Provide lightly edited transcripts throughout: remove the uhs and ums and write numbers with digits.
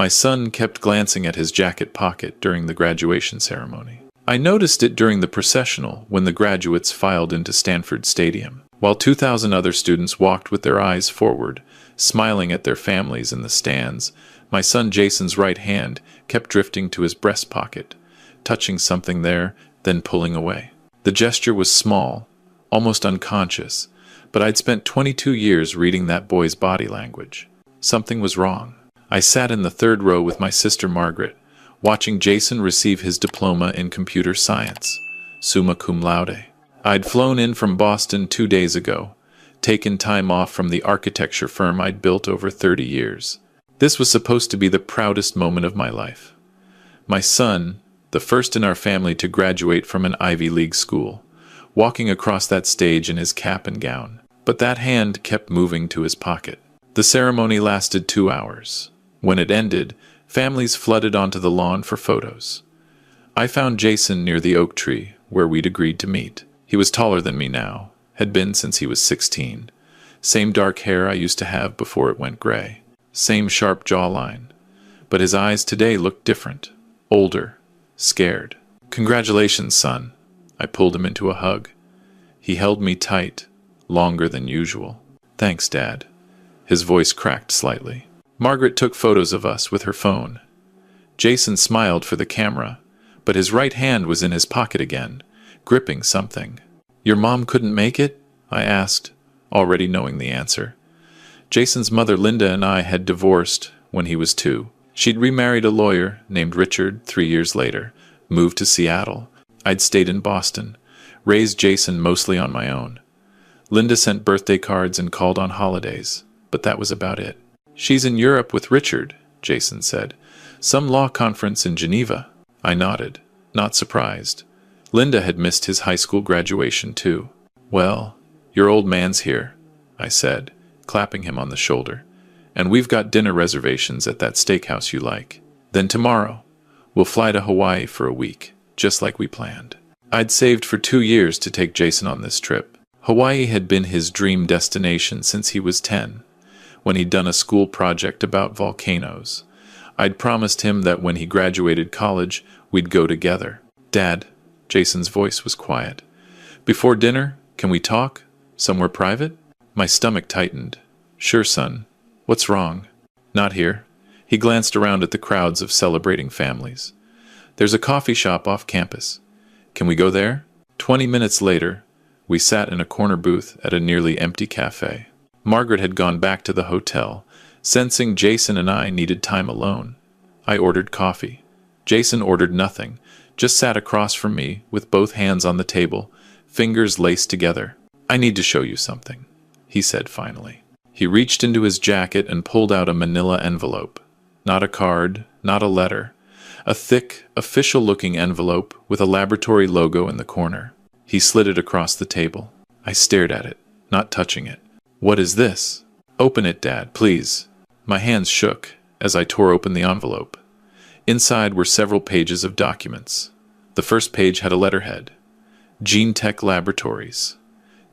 My son kept glancing at his jacket pocket during the graduation ceremony. I noticed it during the processional when the graduates filed into Stanford Stadium, while 2,000 other students walked with their eyes forward, smiling at their families in the stands. My son Jason's right hand kept drifting to his breast pocket, touching something there, then pulling away. The gesture was small, almost unconscious, but I'd spent 22 years reading that boy's body language. Something was wrong. I sat in the third row with my sister Margaret, watching Jason receive his diploma in computer science, summa cum laude. I'd flown in from Boston 2 days ago, taken time off from the architecture firm I'd built over 30 years. This was supposed to be the proudest moment of my life. My son, the first in our family to graduate from an Ivy League school, walking across that stage in his cap and gown. But that hand kept moving to his pocket. The ceremony lasted 2 hours. When it ended, families flooded onto the lawn for photos. I found Jason near the oak tree where we'd agreed to meet. He was taller than me now, had been since he was 16. Same dark hair I used to have before it went gray. Same sharp jawline. But his eyes today looked different, older, scared. "Congratulations, son." I pulled him into a hug. He held me tight, longer than usual. "Thanks, Dad." His voice cracked slightly. Margaret took photos of us with her phone. Jason smiled for the camera, but his right hand was in his pocket again, gripping something. "Your mom couldn't make it?" I asked, already knowing the answer. Jason's mother Linda and I had divorced when he was 2. She'd remarried a lawyer named Richard 3 years later, moved to Seattle. I'd stayed in Boston, raised Jason mostly on my own. Linda sent birthday cards and called on holidays, but that was about it. "She's in Europe with Richard," Jason said. "Some law conference in Geneva." I nodded, not surprised. Linda had missed his high school graduation too. "Well, your old man's here," I said, clapping him on the shoulder. "And we've got dinner reservations at that steakhouse you like. Then tomorrow, we'll fly to Hawaii for a week, just like we planned." I'd saved for 2 years to take Jason on this trip. Hawaii had been his dream destination since he was 10, when he'd done a school project about volcanoes. I'd promised him that when he graduated college, we'd go together. "Dad," Jason's voice was quiet. "Before dinner, can we talk? Somewhere private?" My stomach tightened. "Sure, son. What's wrong?" "Not here." He glanced around at the crowds of celebrating families. "There's a coffee shop off campus. Can we go there?" 20 minutes later, we sat in a corner booth at a nearly empty cafe. Margaret had gone back to the hotel, sensing Jason and I needed time alone. I ordered coffee. Jason ordered nothing, just sat across from me with both hands on the table, fingers laced together. "I need to show you something," he said finally. He reached into his jacket and pulled out a manila envelope. Not a card, not a letter. A thick, official-looking envelope with a laboratory logo in the corner. He slid it across the table. I stared at it, not touching it. "What is this?" "Open it, Dad, please." My hands shook as I tore open the envelope. Inside were several pages of documents. The first page had a letterhead. Gene Tech Laboratories.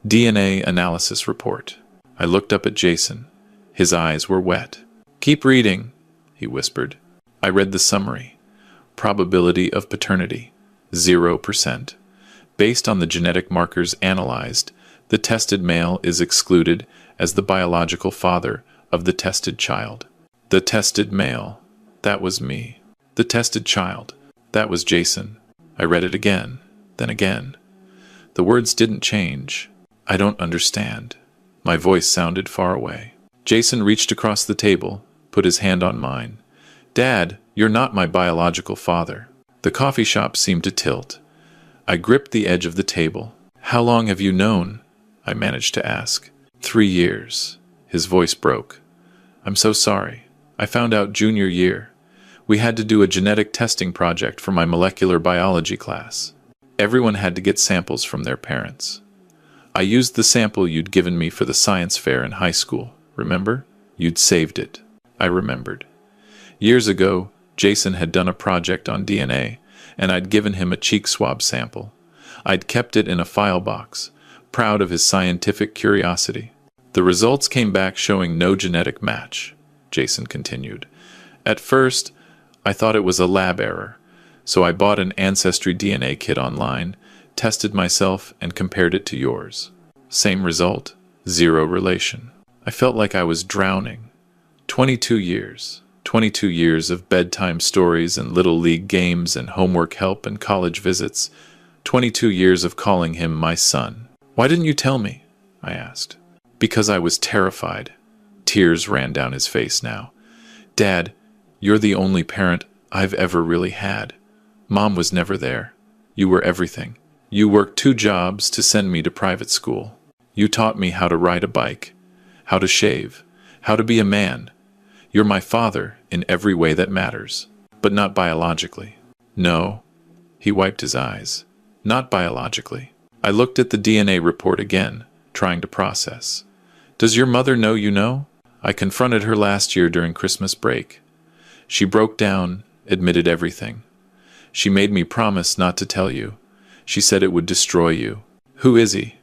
DNA Analysis Report. I looked up at Jason. His eyes were wet. "Keep reading," he whispered. I read the summary. Probability of paternity, 0%. Based on the genetic markers analyzed, the tested male is excluded as the biological father of the tested child. The tested male, that was me. The tested child, that was Jason. I read it again, then again. The words didn't change. "I don't understand." My voice sounded far away. Jason reached across the table, put his hand on mine. "Dad, you're not my biological father." The coffee shop seemed to tilt. I gripped the edge of the table. "How long have you known?" I managed to ask. 3 years. His voice broke. "I'm so sorry. I found out junior year. We had to do a genetic testing project for my molecular biology class. Everyone had to get samples from their parents. I used the sample you'd given me for the science fair in high school, remember? You'd saved it." I remembered. Years ago, Jason had done a project on DNA, and I'd given him a cheek swab sample. I'd kept it in a file box, proud of his scientific curiosity. "The results came back showing no genetic match," Jason continued. At first, I thought it was a lab error, so I bought an Ancestry DNA kit online, tested myself, and compared it to yours. Same result, zero relation. I felt like I was drowning. 22 years. 22 years of bedtime stories and little league games and homework help and college visits. 22 years of calling him my son. Why didn't you tell me? I asked. Because I was terrified. Tears ran down his face now. Dad, you're the only parent I've ever really had. Mom was never there. You were everything. You worked 2 jobs to send me to private school. You taught me how to ride a bike, how to shave, how to be a man. You're my father in every way that matters, but not biologically. No, he wiped his eyes. Not biologically. I looked at the DNA report again, trying to process. Does your mother know you know? I confronted her last year during Christmas break. She broke down, admitted everything. She made me promise not to tell you. She said it would destroy you. Who is he?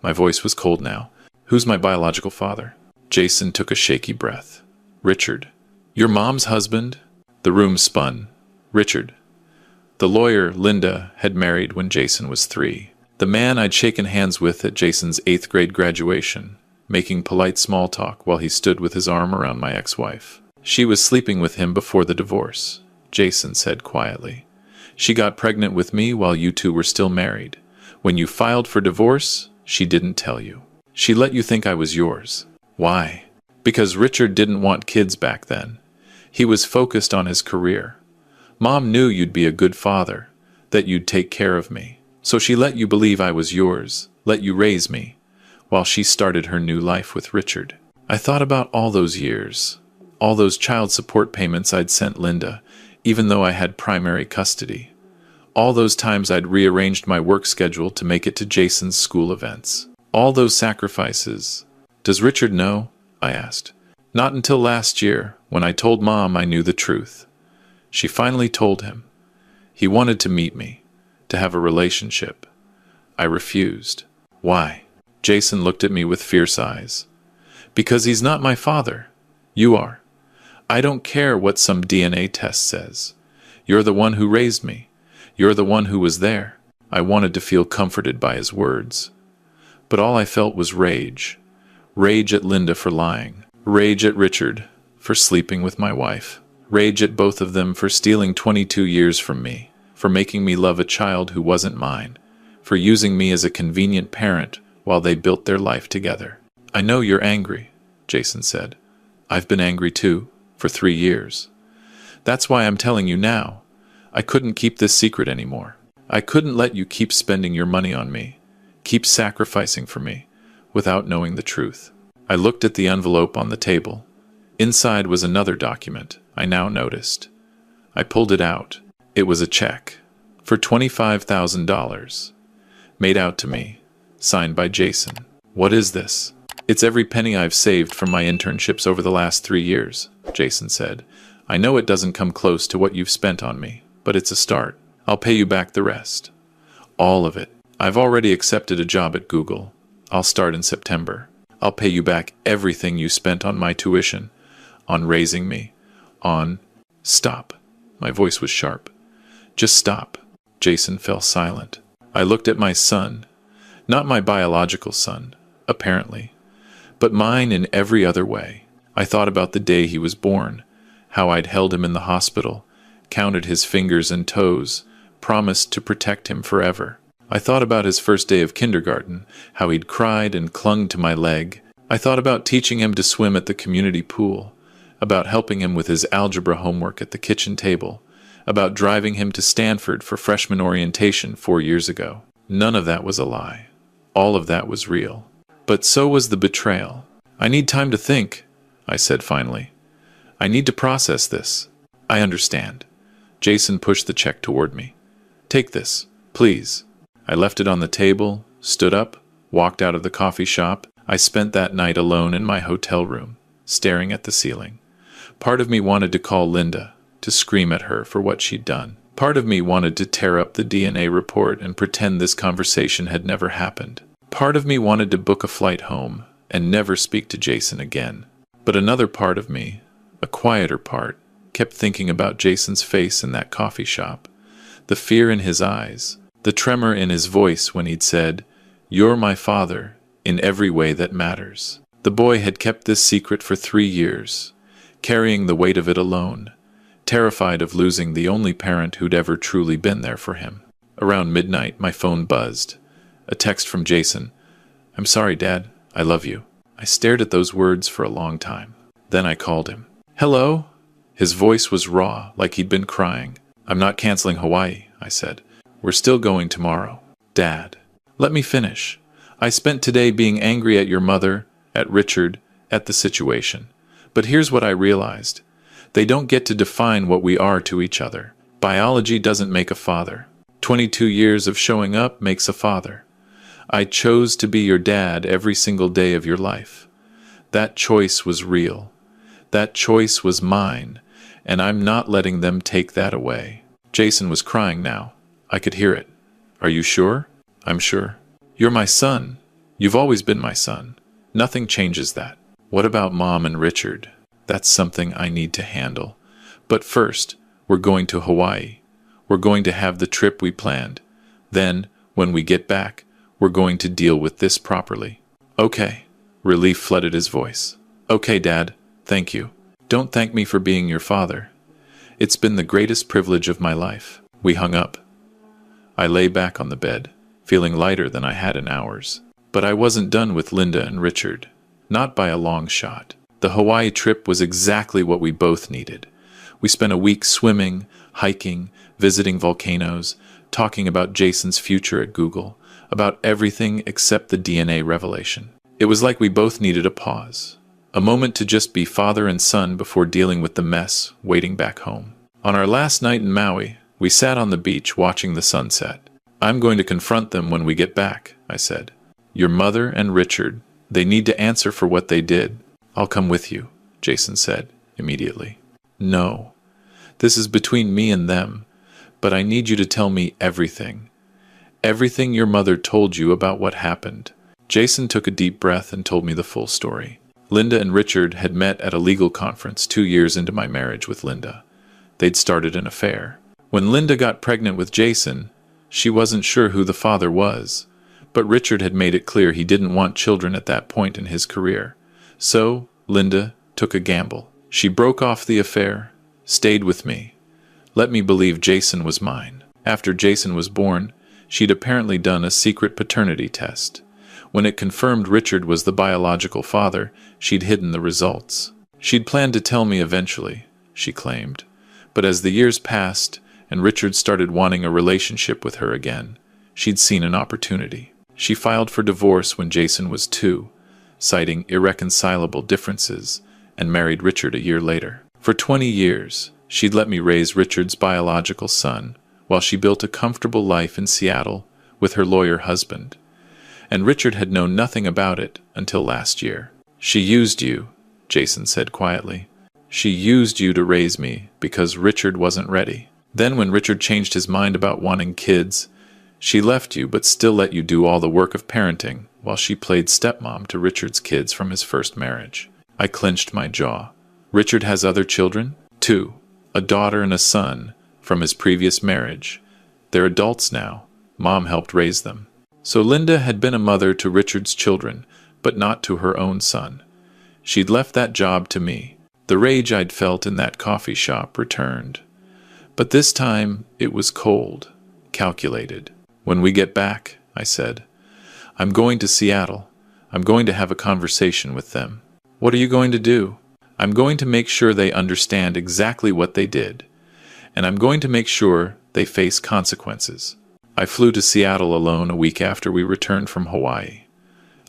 My voice was cold now. Who's my biological father? Jason took a shaky breath. Richard. Your mom's husband? The room spun. Richard. The lawyer, Linda, had married when Jason was 3. The man I'd shaken hands with at Jason's 8th grade graduation, making polite small talk while he stood with his arm around my ex-wife. She was sleeping with him before the divorce, Jason said quietly. She got pregnant with me while you 2 were still married. When you filed for divorce, she didn't tell you. She let you think I was yours. Why? Because Richard didn't want kids back then. He was focused on his career. Mom knew you'd be a good father, that you'd take care of me. So she let you believe I was yours, let you raise me, while she started her new life with Richard. I thought about all those years, all those child support payments I'd sent Linda, even though I had primary custody. All those times I'd rearranged my work schedule to make it to Jason's school events. All those sacrifices. Does Richard know? I asked. Not until last year, when I told Mom I knew the truth. She finally told him. He wanted to meet me, to have a relationship. I refused. Why? Jason looked at me with fierce eyes. Because he's not my father. You are. I don't care what some DNA test says. You're the one who raised me. You're the one who was there. I wanted to feel comforted by his words. But all I felt was rage. Rage at Linda for lying. Rage at Richard for sleeping with my wife. Rage at both of them for stealing 22 years from me, for making me love a child who wasn't mine, for using me as a convenient parent while they built their life together. I know you're angry, Jason said. I've been angry too, for 3 years. That's why I'm telling you now. I couldn't keep this secret anymore. I couldn't let you keep spending your money on me, keep sacrificing for me, without knowing the truth. I looked at the envelope on the table. Inside was another document, I now noticed. I pulled it out. It was a check for $25,000, made out to me, signed by Jason. What is this? It's every penny I've saved from my internships over the last 3 years, Jason said. I know it doesn't come close to what you've spent on me, but it's a start. I'll pay you back the rest. All of it. I've already accepted a job at Google. I'll start in September. I'll pay you back everything you spent on my tuition, on raising me, on... Stop. My voice was sharp. Just stop. Jason fell silent. I looked at my son. Not my biological son, apparently, but mine in every other way. I thought about the day he was born, how I'd held him in the hospital, counted his fingers and toes, promised to protect him forever. I thought about his first day of kindergarten, how he'd cried and clung to my leg. I thought about teaching him to swim at the community pool, about helping him with his algebra homework at the kitchen table, about driving him to Stanford for freshman orientation 4 years ago. None of that was a lie. All of that was real. But so was the betrayal. I need time to think, I said finally. I need to process this. I understand. Jason pushed the check toward me. Take this, please. I left it on the table, stood up, walked out of the coffee shop. I spent that night alone in my hotel room, staring at the ceiling. Part of me wanted to call Linda, to scream at her for what she'd done. Part of me wanted to tear up the DNA report and pretend this conversation had never happened. Part of me wanted to book a flight home and never speak to Jason again. But another part of me, a quieter part, kept thinking about Jason's face in that coffee shop, the fear in his eyes, the tremor in his voice when he'd said, "You're my father, in every way that matters." The boy had kept this secret for 3 years, carrying the weight of it alone, terrified of losing the only parent who'd ever truly been there for him. Around midnight, my phone buzzed. A text from Jason. "I'm sorry, Dad. I love you." I stared at those words for a long time. Then I called him. "Hello?" His voice was raw, like he'd been crying. "I'm not canceling Hawaii," I said. "We're still going tomorrow." "Dad, let me finish. I spent today being angry at your mother, at Richard, at the situation. But here's what I realized. They don't get to define what we are to each other. Biology doesn't make a father. 22 years of showing up makes a father. I chose to be your dad every single day of your life. That choice was real. That choice was mine, and I'm not letting them take that away." Jason was crying now. I could hear it. "Are you sure?" "I'm sure. You're my son. You've always been my son. Nothing changes that." "What about Mom and Richard?" "That's something I need to handle. But first, we're going to Hawaii. We're going to have the trip we planned. Then, when we get back, we're going to deal with this properly." "Okay." Relief flooded his voice. "Okay, Dad. Thank you. Don't thank me for being your father. It's been the greatest privilege of my life." We hung up. I lay back on the bed, feeling lighter than I had in hours. But I wasn't done with Linda and Richard. Not by a long shot. The Hawaii trip was exactly what we both needed. We spent a week swimming, hiking, visiting volcanoes, talking about Jason's future at Google, about everything except the DNA revelation. It was like we both needed a pause. A moment to just be father and son before dealing with the mess waiting back home. On our last night in Maui, we sat on the beach watching the sunset. "I'm going to confront them when we get back," I said. "Your mother and Richard, they need to answer for what they did." "I'll come with you," Jason said immediately. "No. This is between me and them, but I need you to tell me everything. Everything your mother told you about what happened." Jason took a deep breath and told me the full story. Linda and Richard had met at a legal conference 2 years into my marriage with Linda. They'd started an affair. When Linda got pregnant with Jason, she wasn't sure who the father was, but Richard had made it clear he didn't want children at that point in his career. So, Linda took a gamble. She broke off the affair, stayed with me, let me believe Jason was mine. After Jason was born, she'd apparently done a secret paternity test. When it confirmed Richard was the biological father, she'd hidden the results. She'd planned to tell me eventually, she claimed. But as the years passed, and Richard started wanting a relationship with her again, she'd seen an opportunity. She filed for divorce when Jason was 2, citing irreconcilable differences, and married Richard a year later. For 20 years, she'd let me raise Richard's biological son, while she built a comfortable life in Seattle with her lawyer husband. And Richard had known nothing about it until last year. "She used you," Jason said quietly. "She used you to raise me because Richard wasn't ready. Then when Richard changed his mind about wanting kids, she left you but still let you do all the work of parenting while she played stepmom to Richard's kids from his first marriage." I clenched my jaw. "Richard has other children?" "2. A daughter and a son from his previous marriage. They're adults now. Mom helped raise them." So Linda had been a mother to Richard's children, but not to her own son. She'd left that job to me. The rage I'd felt in that coffee shop returned. But this time it was cold, calculated. "When we get back," I said, "I'm going to Seattle. I'm going to have a conversation with them." "What are you going to do?" "I'm going to make sure they understand exactly what they did. And I'm going to make sure they face consequences." I flew to Seattle alone a week after we returned from Hawaii.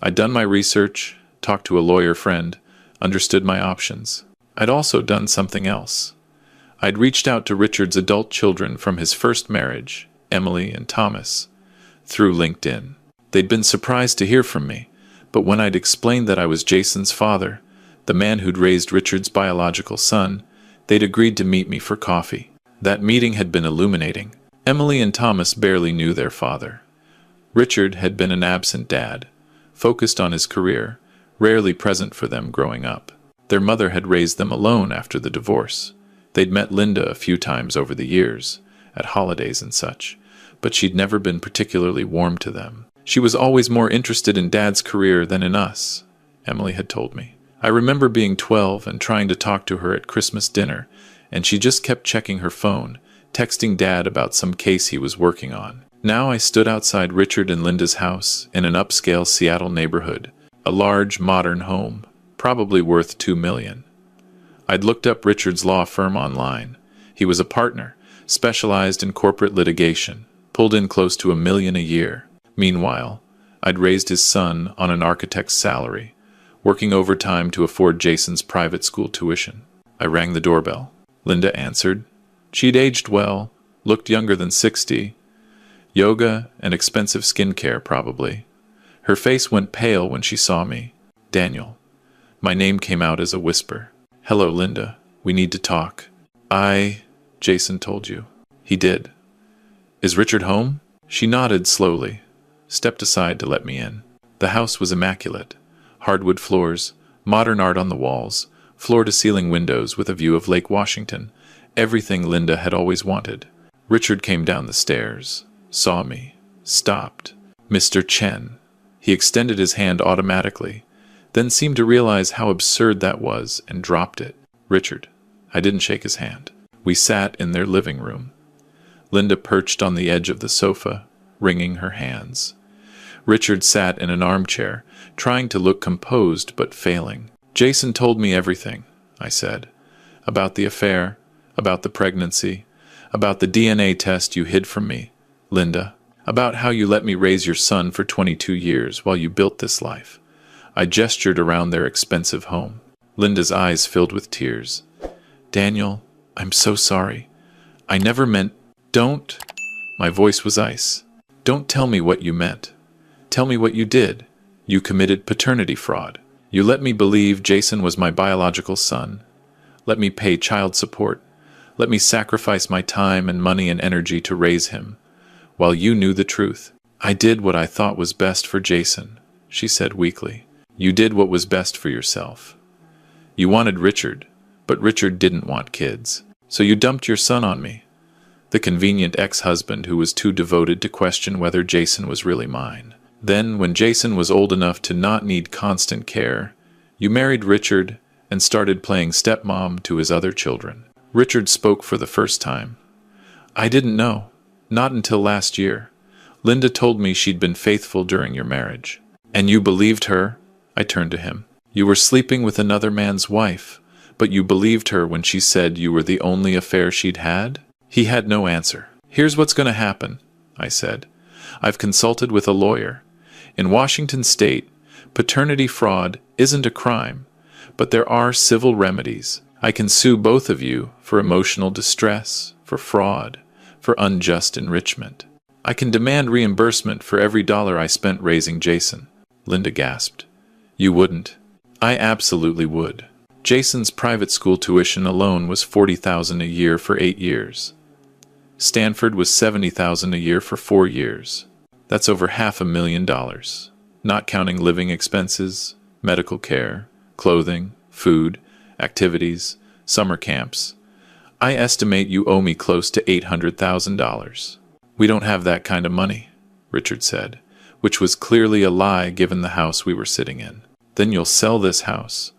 I'd done my research, talked to a lawyer friend, understood my options. I'd also done something else. I'd reached out to Richard's adult children from his first marriage, Emily and Thomas, through LinkedIn. They'd been surprised to hear from me, but when I'd explained that I was Jason's father, the man who'd raised Richard's biological son, they'd agreed to meet me for coffee. That meeting had been illuminating. Emily and Thomas barely knew their father. Richard had been an absent dad, focused on his career, rarely present for them growing up. Their mother had raised them alone after the divorce. They'd met Linda a few times over the years, at holidays and such, but she'd never been particularly warm to them. She was always more interested in Dad's career than in us, Emily had told me. I remember being 12 and trying to talk to her at Christmas dinner, and she just kept checking her phone, texting Dad about some case he was working on. Now I stood outside Richard and Linda's house in an upscale Seattle neighborhood, a large, modern home, probably worth $2 million. I'd looked up Richard's law firm online. He was a partner, specialized in corporate litigation, pulled in close to $1 million a year. Meanwhile, I'd raised his son on an architect's salary, working overtime to afford Jason's private school tuition. I rang the doorbell. Linda answered. She'd aged well, looked younger than 60. Yoga and expensive skincare, probably. Her face went pale when she saw me. Daniel. My name came out as a whisper. Hello, Linda. We need to talk. Jason told you. He did. Is Richard home? She nodded slowly, stepped aside to let me in. The house was immaculate. Hardwood floors, modern art on the walls, floor-to-ceiling windows with a view of Lake Washington. Everything Linda had always wanted. Richard came down the stairs, saw me, stopped. Mr. Chen. He extended his hand automatically, then seemed to realize how absurd that was and dropped it. Richard. I didn't shake his hand. We sat in their living room. Linda perched on the edge of the sofa, wringing her hands. Richard sat in an armchair, trying to look composed but failing. Jason told me everything, I said. About the affair, about the pregnancy, about the DNA test you hid from me, Linda. About how you let me raise your son for 22 years while you built this life. I gestured around their expensive home. Linda's eyes filled with tears. Daniel, I'm so sorry. I never meant... Don't... My voice was ice. Don't tell me what you meant. Tell me what you did. You committed paternity fraud. You let me believe Jason was my biological son. Let me pay child support. Let me sacrifice my time and money and energy to raise him, while you knew the truth. I did what I thought was best for Jason, she said weakly. You did what was best for yourself. You wanted Richard, but Richard didn't want kids. So you dumped your son on me, the convenient ex-husband who was too devoted to question whether Jason was really mine. Then, when Jason was old enough to not need constant care, you married Richard and started playing stepmom to his other children. Richard spoke for the first time. I didn't know. Not until last year. Linda told me she'd been faithful during your marriage. And you believed her? I turned to him. You were sleeping with another man's wife, but you believed her when she said you were the only affair she'd had? He had no answer. Here's what's going to happen, I said. I've consulted with a lawyer. In Washington state, paternity fraud isn't a crime, but there are civil remedies. I can sue both of you for emotional distress, for fraud, for unjust enrichment. I can demand reimbursement for every dollar I spent raising Jason. Linda gasped. You wouldn't. I absolutely would. Jason's private school tuition alone was $40,000 a year for 8 years. Stanford was $70,000 a year for 4 years. That's over $500,000, not counting living expenses, medical care, clothing, food, activities, summer camps. I estimate you owe me close to $800,000. We don't have that kind of money, Richard said, which was clearly a lie given the house we were sitting in. Then you'll sell this house.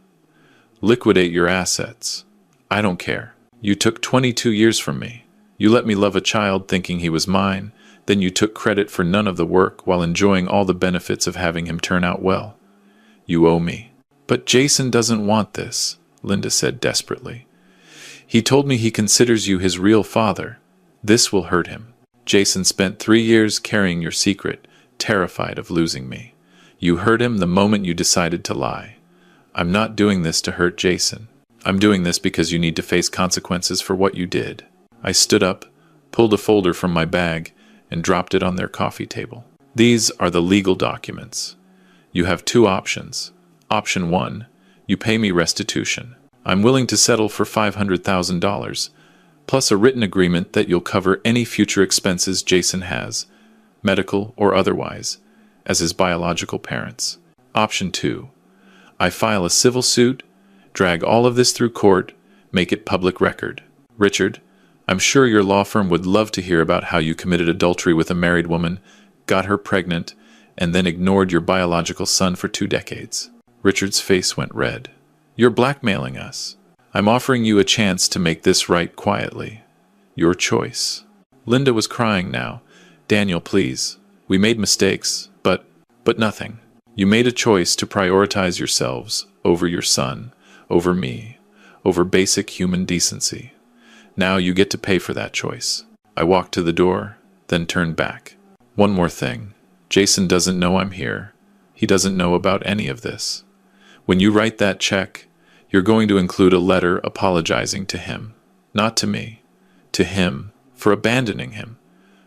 Liquidate your assets. I don't care. You took 22 years from me. You let me love a child thinking he was mine. Then you took credit for none of the work while enjoying all the benefits of having him turn out well. You owe me. But Jason doesn't want this, Linda said desperately. He told me he considers you his real father. This will hurt him. Jason spent 3 years carrying your secret, terrified of losing me. You hurt him the moment you decided to lie. I'm not doing this to hurt Jason. I'm doing this because you need to face consequences for what you did. I stood up, pulled a folder from my bag, and dropped it on their coffee table. These are the legal documents. You have 2 options. Option 1, you pay me restitution. I'm willing to settle for $500,000, plus a written agreement that you'll cover any future expenses Jason has, medical or otherwise, as his biological parents. Option 2, I file a civil suit, drag all of this through court, make it public record. Richard, I'm sure your law firm would love to hear about how you committed adultery with a married woman, got her pregnant, and then ignored your biological son for 2 decades. Richard's face went red. You're blackmailing us. I'm offering you a chance to make this right quietly. Your choice. Linda was crying now. Daniel, please. We made mistakes, but nothing. You made a choice to prioritize yourselves over your son, over me, over basic human decency. Now you get to pay for that choice. I walked to the door, then turned back. One more thing. Jason doesn't know I'm here. He doesn't know about any of this. When you write that check, you're going to include a letter apologizing to him, not to me, to him, for abandoning him,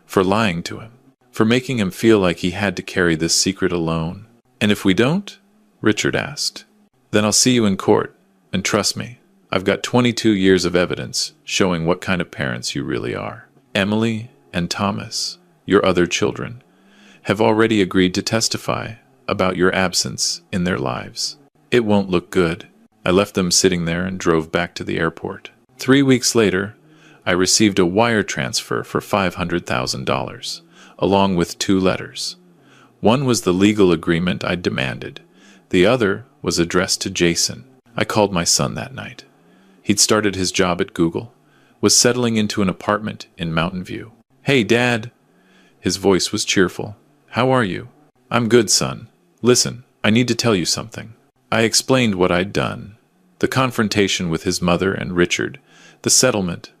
for lying to him, for making him feel like he had to carry this secret alone. And if we don't? Richard asked. Then I'll see you in court, and trust me, I've got 22 years of evidence showing what kind of parents you really are. Emily and Thomas, your other children, have already agreed to testify about your absence in their lives. It won't look good. I left them sitting there and drove back to the airport. 3 weeks later, I received a wire transfer for $500,000, along with 2 letters. One was the legal agreement I demanded. The other was addressed to Jason. I called my son that night. He'd started his job at Google, was settling into an apartment in Mountain View. Hey, Dad! His voice was cheerful. How are you? I'm good, son. Listen, I need to tell you something. I explained what I'd done. The confrontation with his mother and Richard, the settlement,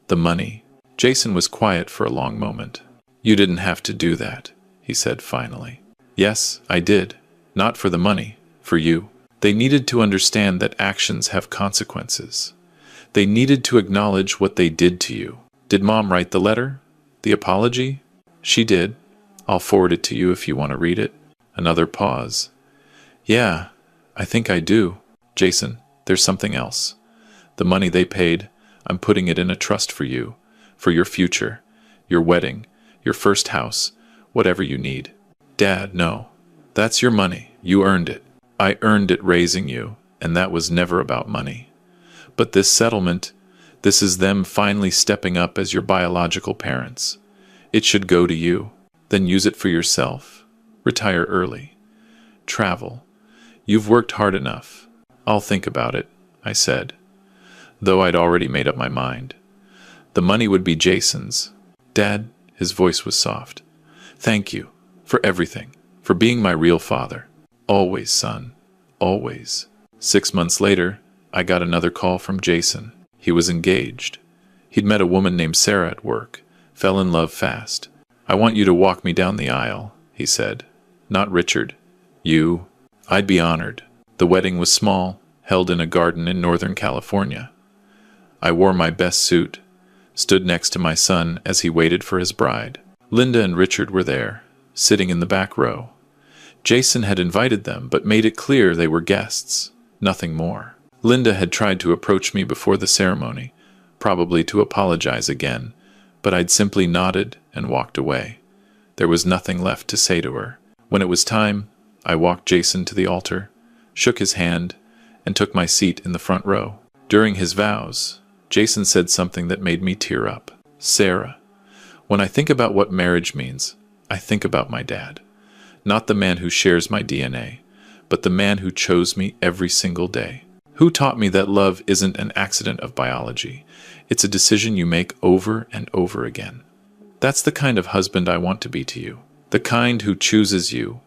the money. Jason was quiet for a long moment. You didn't have to do that, he said finally. Yes, I did. Not for the money, for you. They needed to understand that actions have consequences. They needed to acknowledge what they did to you. Did Mom write the letter? The apology? She did. I'll forward it to you if you want to read it. Another pause. Yeah, I think I do. Jason, there's something else. The money they paid, I'm putting it in a trust for you, for your future, your wedding, your first house, whatever you need. Dad, no. That's your money. You earned it. I earned it raising you, and that was never about money. But this settlement, this is them finally stepping up as your biological parents. It should go to you. Then use it for yourself. Retire early. Travel. You've worked hard enough. I'll think about it, I said, though I'd already made up my mind. The money would be Jason's. Dad, his voice was soft. Thank you for everything, for being my real father. Always, son. Always. 6 months later, I got another call from Jason. He was engaged. He'd met a woman named Sarah at work, fell in love fast. I want you to walk me down the aisle, he said. Not Richard. You. I'd be honored. The wedding was small, held in a garden in Northern California. I wore my best suit, stood next to my son as he waited for his bride. Linda and Richard were there, sitting in the back row. Jason had invited them, but made it clear they were guests, nothing more. Linda had tried to approach me before the ceremony, probably to apologize again, but I'd simply nodded and walked away. There was nothing left to say to her. When it was time, I walked Jason to the altar, shook his hand, and took my seat in the front row. During his vows, Jason said something that made me tear up. Sarah, when I think about what marriage means, I think about my dad. Not the man who shares my DNA, but the man who chose me every single day. Who taught me that love isn't an accident of biology. It's a decision you make over and over again. That's the kind of husband I want to be to you. The kind who chooses you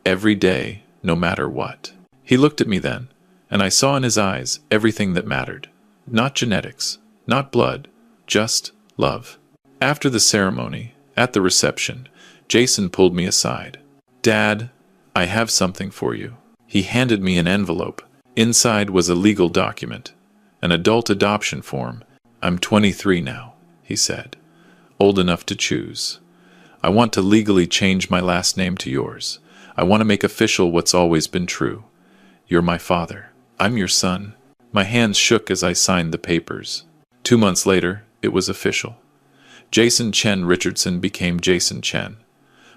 every day, no matter what. He looked at me then, and I saw in his eyes everything that mattered. Not genetics, not blood, just love. After the ceremony, at the reception, Jason pulled me aside. Dad, I have something for you. He handed me an envelope. Inside was a legal document, an adult adoption form. I'm 23 now, he said, old enough to choose. I want to legally change my last name to yours. I want to make official what's always been true. You're my father. I'm your son. My hands shook as I signed the papers. 2 months later, it was official. Jason Chen Richardson became Jason Chen,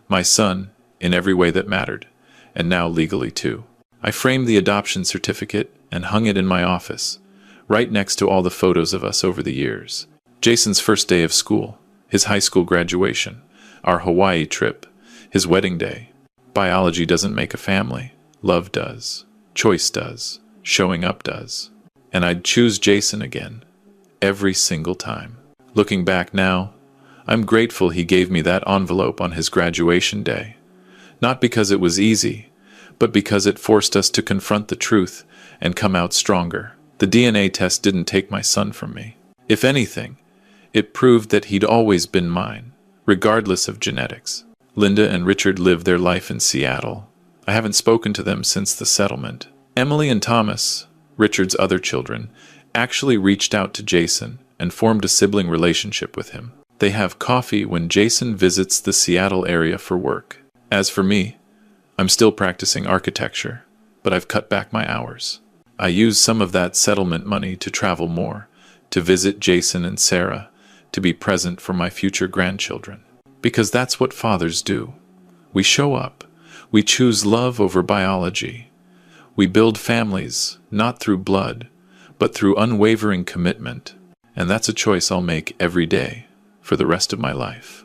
my son in every way that mattered, and now legally too. I framed the adoption certificate and hung it in my office, right next to all the photos of us over the years. Jason's first day of school, his high school graduation, our Hawaii trip, his wedding day. Biology doesn't make a family. Love does. Choice does. Showing up does. And I'd choose Jason again. Every single time. Looking back now, I'm grateful he gave me that envelope on his graduation day. Not because it was easy, but because it forced us to confront the truth and come out stronger. The DNA test didn't take my son from me. If anything, it proved that he'd always been mine, regardless of genetics. Linda and Richard live their life in Seattle. I haven't spoken to them since the settlement. Emily and Thomas, Richard's other children, actually reached out to Jason and formed a sibling relationship with him. They have coffee when Jason visits the Seattle area for work. As for me, I'm still practicing architecture, but I've cut back my hours. I use some of that settlement money to travel more, to visit Jason and Sarah, to be present for my future grandchildren. Because that's what fathers do. We show up. We choose love over biology. We build families, not through blood, but through unwavering commitment. And that's a choice I'll make every day, for the rest of my life.